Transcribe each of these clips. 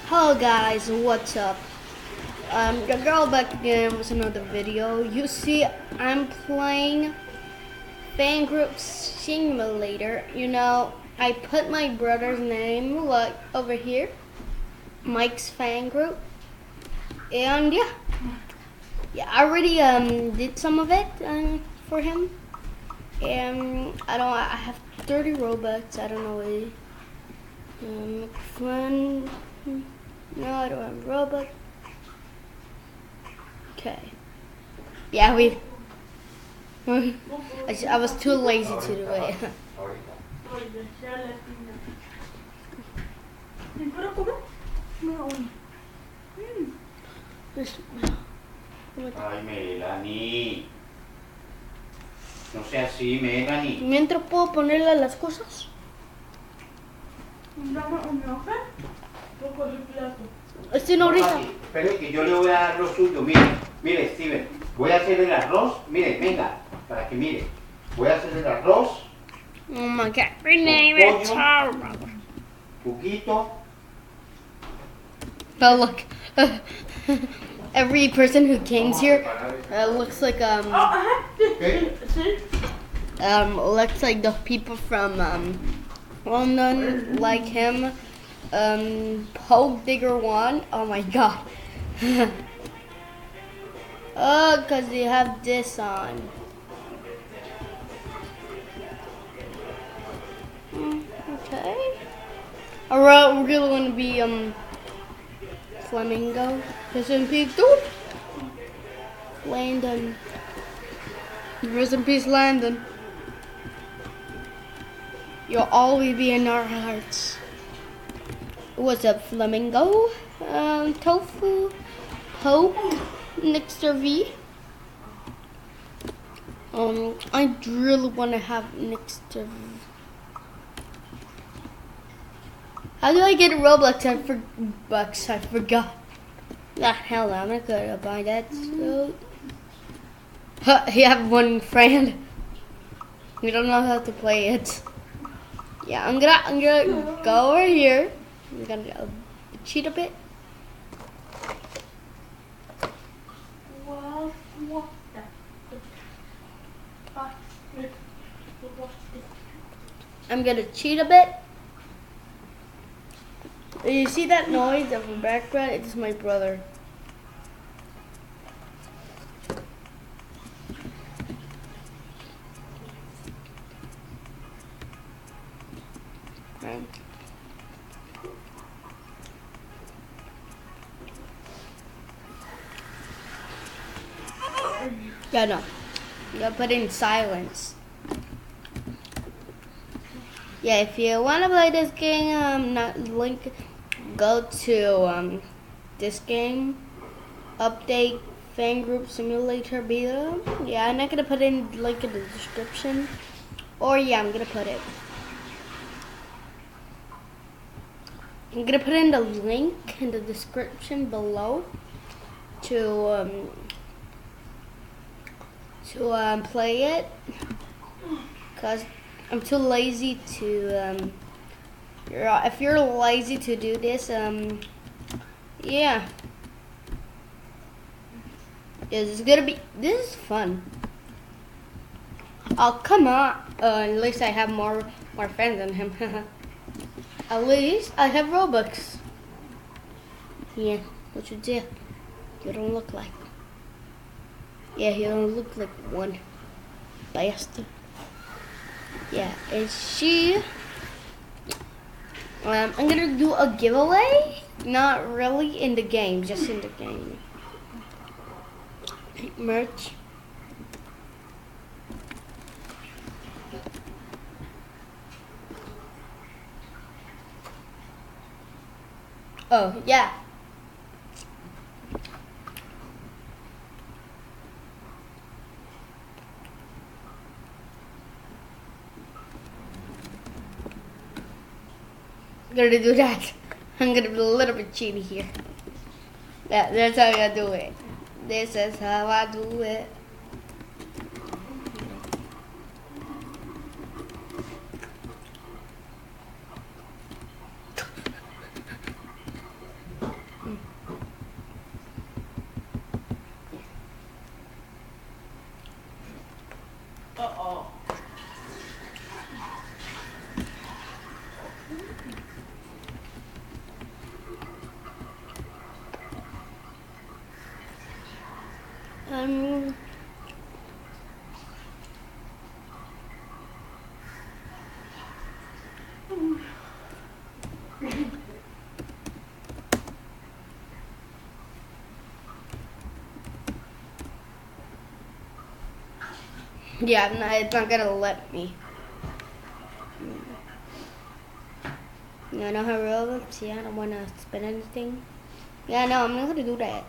Hello guys, what's up? Your girl back again with another video. You see, I'm playing Fan Group Simulator. I put my brother's name like over here, Mike's Fan Group, and yeah, I already did some of it for him, and I have 30 Robux. I don't know friend. No, I don't have Robux. Okay. Yeah, I was too lazy to do it. Ay, Melanie. No sea así, Melanie. Mientras puedo ponerle las cosas. Estoy no ahorita. Espere que yo le voy a dar lo suyo. Mire, Steven. Voy a hacer el arroz. Mire, venga, para que mire. Voy a hacer el arroz. Oh my god, rename it. Juguito. Oh look, every person who comes here looks like looks like the people from London, like him. Poke Digger 1. Oh my god. Oh, cause they have this on. Okay. Alright, we're gonna be Flamingo. Rest in peace, dude. Landon. Rest in peace, Landon. You'll always be in our hearts. What's up, Flamingo? Tofu, Hope, Nixter V. I really want to have Nixter V. How do I get Roblox? I forgot. Ah, hell, I'm not gonna buy that. So. You have one friend. You don't know how to play it. Yeah, I'm gonna go over here. I'm gonna cheat a bit. I'm gonna cheat a bit. You see that noise of the background? It's my brother. Okay. Yeah, no. You gotta put in silence. Yeah, if you wanna play this game, go to this game update fan group simulator beta. Yeah, I'm not gonna put in link in the description. Or yeah, I'm gonna put it. I'm gonna put in the link in the description below to play it, cause I'm too lazy to if you're lazy to do this, yeah, this is fun. Oh, come on. At least I have more friends than him. At least I have Robux. Yeah, what you do? You don't look like. Yeah, you don't look like one bastard. Yeah, and she. I'm gonna do a giveaway. Not really in the game, just in the game. Merch. Oh, yeah. I'm gonna do that. I'm gonna be a little bit cheaty here. That's how I do it. This is how I do it. Um, yeah, it's not gonna let me. You know how Roblox? Yeah, I don't wanna spend anything. Yeah, no, I'm not gonna do that.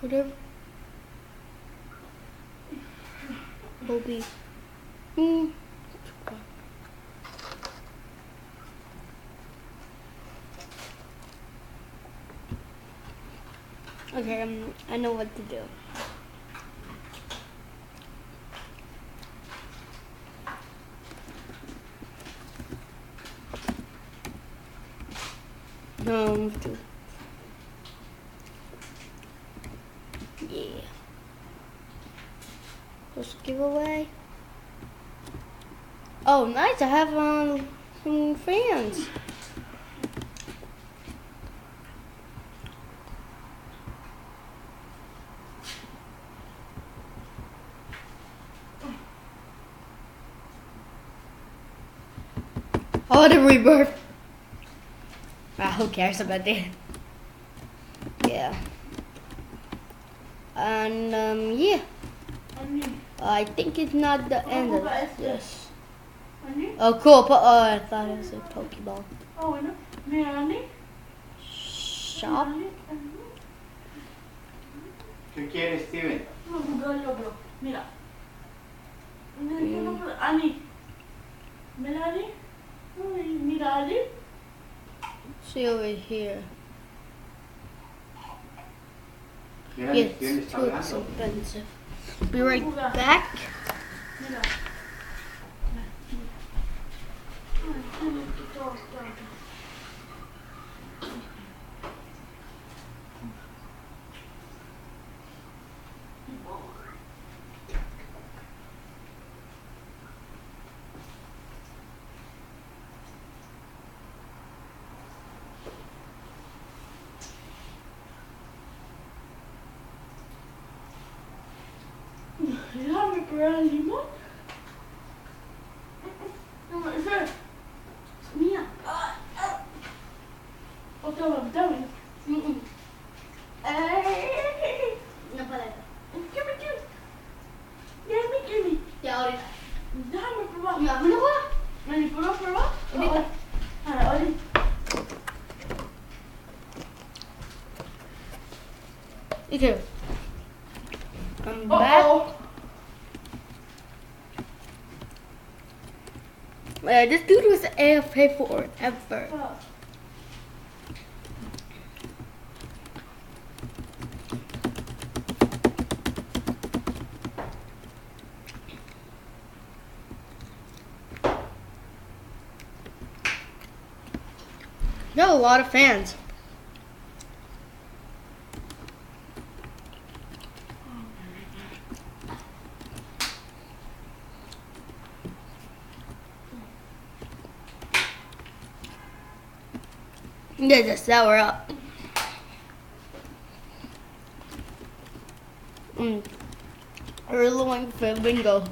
Whatever. Bobby. Okay, I know what to do. Yeah. Just giveaway. Oh, nice! I have some fans. Oh, the rebirth. Who cares about that? Yeah. And yeah. I think it's not the end of this. Oh, cool. I thought it was a Pokeball. Oh, bueno. Mira, Andy. Shop. ¿Qué quieres, Steven? No, yo, bro. Mira. Ani. Mira, Ani. Mira, Ani. See over here. Mira, Yeah, Steven it's está too hablando. expensive. Be right back. Mira. Déjame probar el limón. No, esa es mía. Otra vez, dame. No puede. Gimme. Ya, ahorita. Déjame probar. No, no va. ¿Me puedo probar? Ahorita. Ahorita. Okay. I'm back. This dude was AFK forever. Got a lot of fans. There's a sour up. Early one for bingo.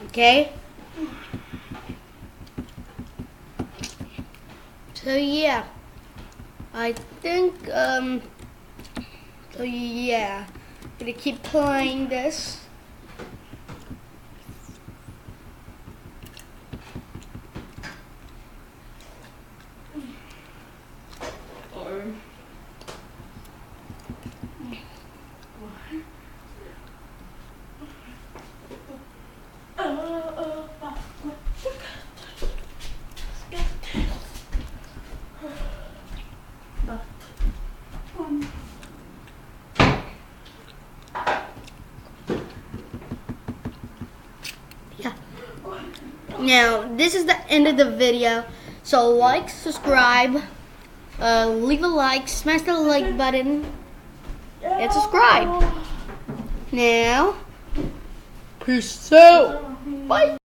Okay. So yeah, I think so yeah, gonna keep playing this. Now, this is the end of the video. So like, subscribe, leave a like, smash the like button, and subscribe. Now, peace out. Bye.